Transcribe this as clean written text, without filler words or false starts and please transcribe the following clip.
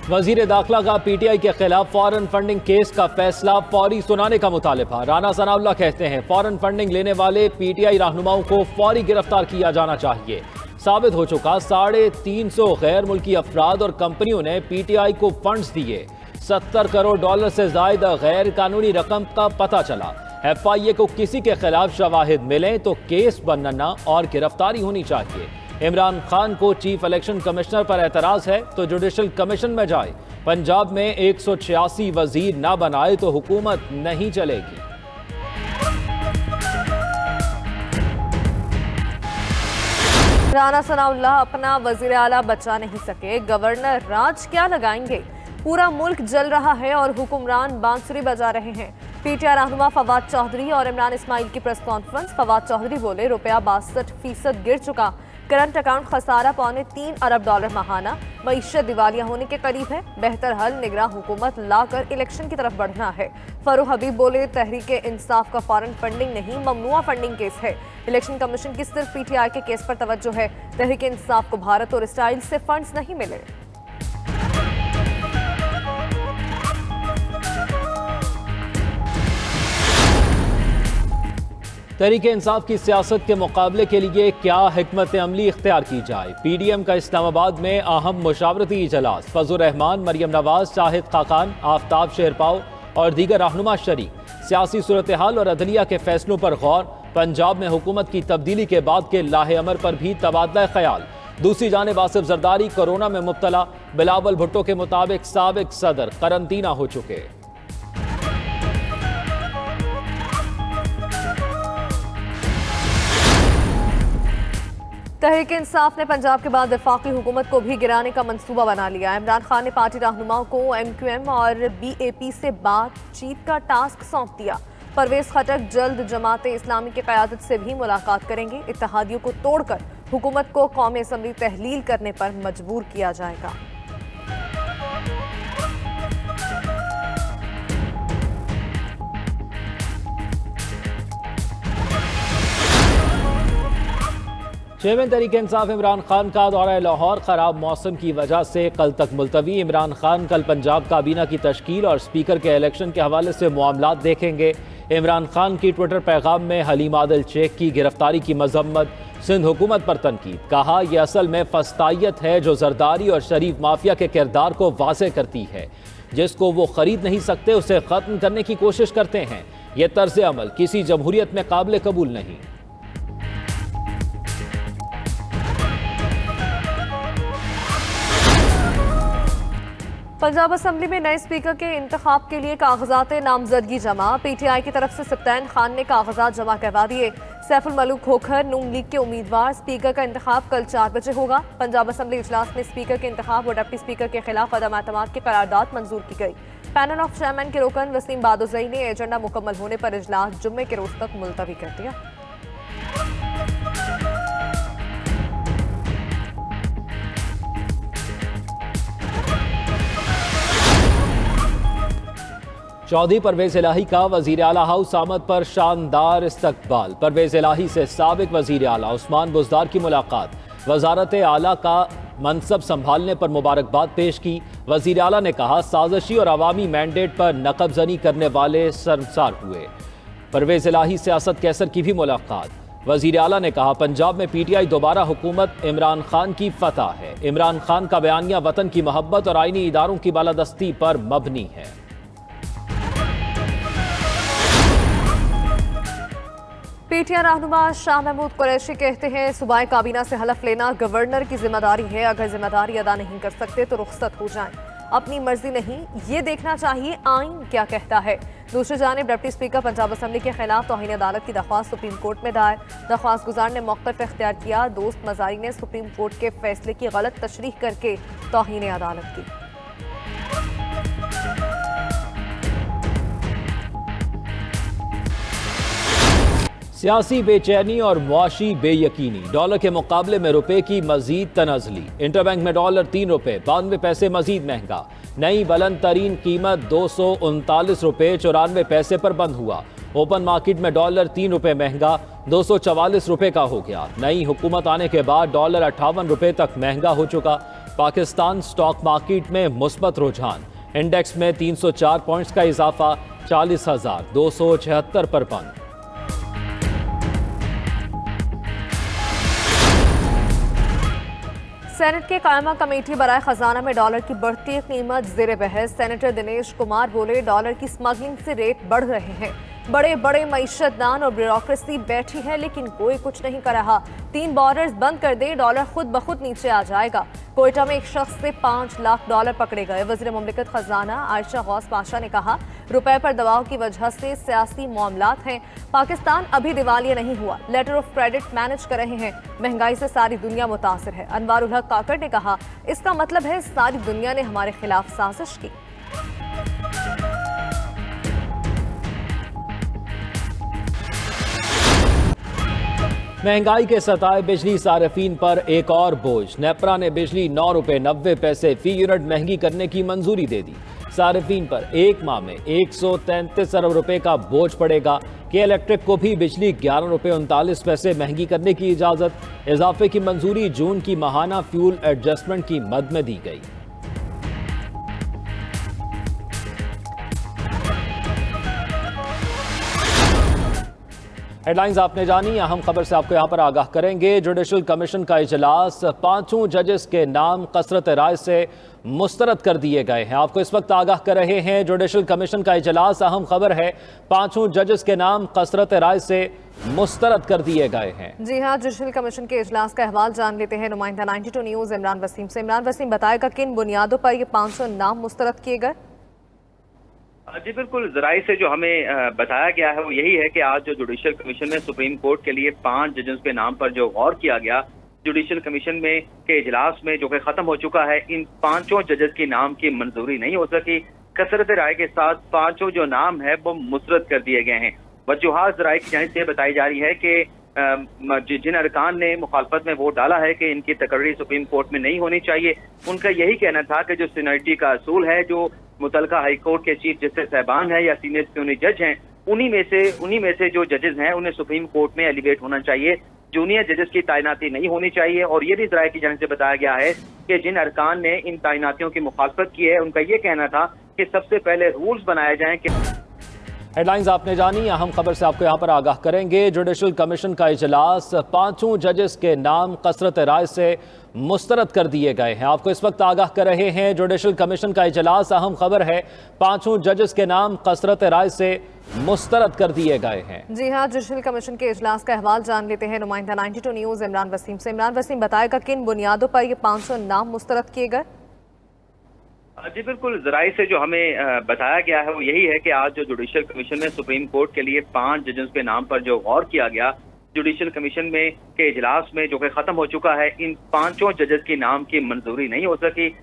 वजीर दाखिला का पीटीआई के खिलाफ फॉरेन फंडिंग केस का फैसला फौरी सुनाने का मुतालिबा। राना सनाउल्लाह कहते हैं फॉरेन फंडिंग लेने वाले पीटीआई रहनुमाओं को फौरी गिरफ्तार किया जाना चाहिए। साबित हो चुका 350 गैर मुल्की अफराद और कंपनियों ने पीटीआई को फंड्स दिए। 70 करोड़ डॉलर से ज्यादा गैर कानूनी रकम का पता चला। एफआईए को किसी के खिलाफ शवाहिद मिले तो केस बनना और गिरफ्तारी होनी चाहिए। इमरान खान को चीफ इलेक्शन कमिश्नर पर एतराज है तो जुडिशल कमीशन में जाए। पंजाब में 186 वजीर ना बनाए तो हुकूमत नहीं चलेगी। राना सनाउल्लाह अपना वजीर आला बचा नहीं सके, गवर्नर राज क्या लगाएंगे। पूरा मुल्क जल रहा है और हुक्मरान बांसुरी बजा रहे हैं। पीटीआई रहनुमा फवाद चौधरी और इमरान इस्माइल की प्रेस कॉन्फ्रेंस। फवाद चौधरी बोले रुपया 62% गिर चुका, करंट अकाउंट खसारा $3 अरब माहाना, मईशत दिवालिया होने के करीब है। बेहतर हल निगरान हुकूमत लाकर इलेक्शन की तरफ बढ़ना है। फरूख हबीब बोले तहरीक इंसाफ का फॉरेन फंडिंग नहीं ममनुआ फंडिंग केस है। इलेक्शन कमीशन की सिर्फ पीटीआई के केस पर तवज्जो है। तहरीक इंसाफ को भारत और इसराइल से फंड्स नहीं मिले। तहरीक इंसाफ की सियासत के मुकाबले के लिए क्या हिकमत अमली इख्तियार की जाए। पीडीएम का इस्लामाबाद में अहम मुशावरती इजलास। फजल रहमान, मरियम नवाज, शाहिद खाकान, आफ्ताब शेरपाव और दीगर रहनुमा शरीक। सियासी सूरत हाल और अदलिया के फैसलों पर गौर। पंजाब में हुकूमत की तब्दीली के बाद के लाहे अमर पर भी तबादला ख्याल। दूसरी जानिब आसिफ जरदारी कोरोना में मुब्तला। बिलावल भुट्टो के मुताबिक साबिक सदर करंतना हो चुके। तहरीक इंसाफ ने पंजाब के बाद वफाकी हुकूमत को भी गिराने का मंसूबा बना लिया। इमरान खान ने पार्टी रहनुमाओं को एमक्यूएम और बीएपी से बातचीत का टास्क सौंप दिया। परवेज खटक जल्द जमाते इस्लामी की क़यादत से भी मुलाकात करेंगे। इत्तेहादियों को तोड़कर हुकूमत को कौमी असम्बली तहलील करने पर मजबूर किया जाएगा। चेयरमैन तहरीक इंसाफ इमरान खान का दौरा लाहौर खराब मौसम की वजह से कल तक मुलतवी। इमरान खान कल पंजाब काबीना की तश्कील और स्पीकर के इलेक्शन के हवाले से मामलात देखेंगे। इमरान खान की ट्विटर पैगाम में हलीम आदिल शेख की गिरफ्तारी की मजम्मत। सिंध हुकूमत पर तनकीद। कहा यह असल में फस्तायत है जो जरदारी और शरीफ माफिया के किरदार को वाज़ेह करती है। जिसको वो खरीद नहीं सकते उसे खत्म करने की कोशिश करते हैं। यह तर्ज अमल किसी जमहूरियत में काबिल कबूल नहीं। पंजाब असम्बली में नए स्पीकर के इंतखाब के लिए कागजात नामजदगी जमा। पीटीआई की तरफ से सप्तान खान ने कागजात जमा करवा दिए। सैफुल मलूक खोखर नून लीग के उम्मीदवार। स्पीकर का इंतखाब कल 4 बजे होगा। पंजाब असम्बली इजलास में स्पीकर के इंतखाब और डिप्टी स्पीकर के खिलाफ अदम एतमाद की करारदाद मंजूर की गई। पैनल ऑफ चेयरमैन के रुकन वसीम बादोजई ने एजेंडा मुकम्मल होने पर इजलास जुम्मे के रोज तक मुलतवी कर दिया। चौधरी परवेज इलाही का वजीर आला हाउस आमद पर शानदार इस्तकबाल। परवेज इलाही से साबिक वजीर आला उस्मान बुज़दार की मुलाकात। वजारत आला का मनसब संभालने पर मुबारकबाद पेश की। वजीर आला ने कहा साजिशी और अवामी मैंडेट पर नकबजनी करने वाले शर्मसार हुए। परवेज इलाही सियासत कैसर की भी मुलाकात। वजीर आला ने कहा पंजाब में पीटीआई दोबारा हुकूमत इमरान खान की फतह है। इमरान खान का बयानिया वतन की मोहब्बत और आईनी इदारों की बालादस्ती पर मबनी है। पीटीआई रहनुमा शाह महमूद कुरैशी कहते हैं सूबाई काबीना से हलफ लेना गवर्नर की जिम्मेदारी है। अगर जिम्मेदारी अदा नहीं कर सकते तो रुखसत हो जाएं। अपनी मर्जी नहीं ये देखना चाहिए आइन क्या कहता है। दूसरी जानिब डिप्टी स्पीकर पंजाब असम्बली के खिलाफ तौहीन अदालत की दरख्वास्त सुप्रीम कोर्ट में दायर। दरख्वास्त गुजार ने मौक़िफ़ इख्तियार किया। दोस्त मज़ारी ने सुप्रीम कोर्ट के फैसले की गलत तशरीह करके तौहीन अदालत की। सियासी बेचैनी और मुआशी बेयकीनी। डॉलर के मुकाबले में रुपए की मजीद तनाजली। इंटरबैंक में डॉलर 3 रुपए 92 पैसे मजीद महंगा। नई बुलंद तरीन कीमत 239 रुपए 94 पैसे पर बंद हुआ। ओपन मार्केट में डॉलर 3 रुपए महंगा 244 रुपए का हो गया। नई हुकूमत आने के बाद डॉलर 58 रुपए तक महंगा हो चुका। पाकिस्तान स्टॉक मार्केट में मुस्बत रुझान, इंडेक्स में 304 पॉइंट्स का इजाफा, 40,276 पर बंद। सेनेट के कायमा कमेटी बराए खजाना में डॉलर की बढ़ती कीमत ज़ेर बहस। सेनेटर दिनेश कुमार बोले, डॉलर की स्मगलिंग से रेट बढ़ रहे हैं। बड़े बड़े मईशतदान और ब्यूरोक्रेसी बैठी है लेकिन कोई कुछ नहीं कर रहा। 3 बॉर्डर्स बंद कर दे, डॉलर खुद ब खुद नीचे आ जाएगा। कोयटा में एक शख्स से 5 लाख डॉलर पकड़े गए। वज़ीर मुमलिकत खजाना आयशा गौस पाशा ने कहा, रुपए पर दबाव की वजह से सियासी मामलात हैं। पाकिस्तान अभी दिवालिया नहीं हुआ, लेटर ऑफ क्रेडिट मैनेज कर रहे हैं। महंगाई से सारी दुनिया मुतासिर है। अनवारुल हक काकड़ ने कहा, इसका मतलब है सारी दुनिया ने हमारे खिलाफ साजिश की। महंगाई के सताए बिजली सार्फिन पर एक और बोझ। नेपरा ने बिजली 9 रुपए 90 पैसे फी यूनिट महंगी करने की मंजूरी दे दी। सार्फिन पर एक माह में 133 अरब रुपए का बोझ पड़ेगा। के इलेक्ट्रिक को भी बिजली 11 रुपए 39 पैसे महंगी करने की इजाजत। इजाफे की मंजूरी जून की माहाना फ्यूल एडजस्टमेंट की मद में दी गई। हेडलाइंस आपने जानी, अहम खबर से आपको यहां पर आगाह करेंगे। जुडिशल कमीशन का इजलास, 5 जजेस के नाम कसरत राय से मुस्तरद कर दिए गए हैं। आपको इस वक्त आगाह कर रहे हैं, जुडिशल कमीशन का इजलास, अहम खबर है, 5 जजेस के नाम कसरत राय से मुस्तरद कर दिए गए हैं। जी हां, जुडिशल कमीशन के इजलास का अहवाल जान लेते हैं नुमाइंदा 92 न्यूज इमरान वसीम से। इमरान वसीम, बताएगा किन बुनियादों पर ये 500 नाम मुस्तरद किए गए? जी बिल्कुल, जराई से जो हमें बताया गया है वो यही है कि आज जो जुडिशल कमीशन में सुप्रीम कोर्ट के लिए 5 जजेस के नाम पर जो गौर किया गया जुडिशल कमीशन में के इजलास में, जो कि खत्म हो चुका है, इन 5 जजेस के नाम की मंजूरी नहीं हो सकी। कसरत राय के साथ 5 जो नाम है वो मुस्तरद कर दिए गए हैं। वजूहात जराई की जानिब से बताई जा रही है कि जिन अरकान ने मुखालफत में वोट डाला है कि इनकी तकर्री सुप्रीम कोर्ट में नहीं होनी चाहिए, उनका यही कहना था कि जो सीनियरिटी का असूल है, जो मुतलका हाई कोर्ट के चीफ जस्टिस साहबान है या सीनियर यूनियन जज हैं, उन्हीं में से जो जजेस हैं उन्हें सुप्रीम कोर्ट में एलिवेट होना चाहिए। जूनियर जजेस की तैनाती नहीं होनी चाहिए। और ये भी जराये की जानिब से बताया गया है कि जिन अरकान ने इन तैनातियों की मुखालफत की है, उनका ये कहना था कि सबसे पहले रूल्स बनाए जाएं कि हेडलाइंस आपने जानी, अहम खबर से आपको यहां पर आगाह करेंगे। जुडिशल कमीशन का इजलास, 5 जजेस के नाम कसरत राय से मुस्तरद कर दिए गए हैं। आपको इस वक्त आगाह कर रहे हैं, जुडिशल कमीशन का इजलास, अहम खबर है, 5 जजेस के नाम कसरत राय से मुस्तरद कर दिए गए हैं। जी हां, जुडिशल कमीशन के इजलास का अहवाल जान लेते हैं नुमाइंदा 92 न्यूज इमरान वसीम से। इमरान वसीम, बताएगा किन बुनियादों पर ये 500 नाम मुस्तरद किए गए? जी बिल्कुल, जराई से जो हमें बताया गया है वो यही है कि आज जो जुडिशल कमीशन में सुप्रीम कोर्ट के लिए 5 जजेस के नाम पर जो गौर किया गया जुडिशल कमीशन में के इजलास में, जो कि खत्म हो चुका है, इन 5 जजेस के नाम की मंजूरी नहीं हो सकी।